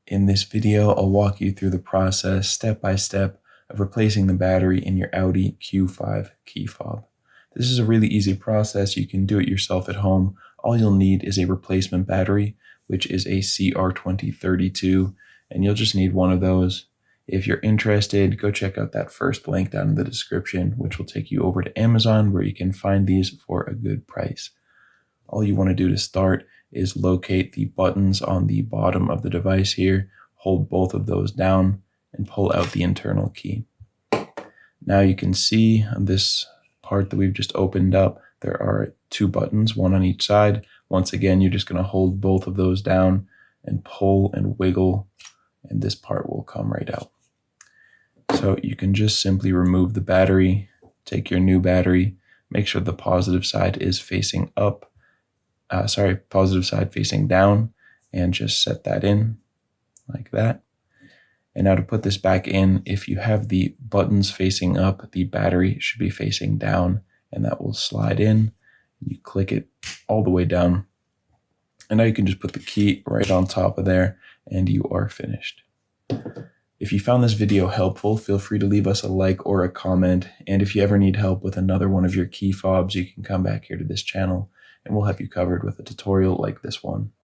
In this video, I'll walk you through the process step by step of replacing the battery in your Audi Q5 key fob. This is a really easy process. You can do it yourself at home. All you'll need is a replacement battery, which is a CR2032, and you'll just need one of those. If you're interested, go check out that first link down in the description, which will take you over to Amazon where you can find these for a good price. All you want to do to start is locate the buttons on the bottom of the device here, hold both of those down, and pull out the internal key. Now you can see on this part that we've just opened up, there are two buttons, one on each side. Once again, you're just going to hold both of those down and pull and wiggle, and this part will come right out. So you can just simply remove the battery, take your new battery, make sure the positive side is facing up, positive side facing down, and just set that in like that. And now to put this back in, if you have the buttons facing up, the battery should be facing down, and that will slide in. You click it all the way down, and now you can just put the key right on top of there, and you are finished. If you found this video helpful, feel free to leave us a like or a comment, and if you ever need help with another one of your key fobs, you can come back here to this channel, and we'll have you covered with a tutorial like this one.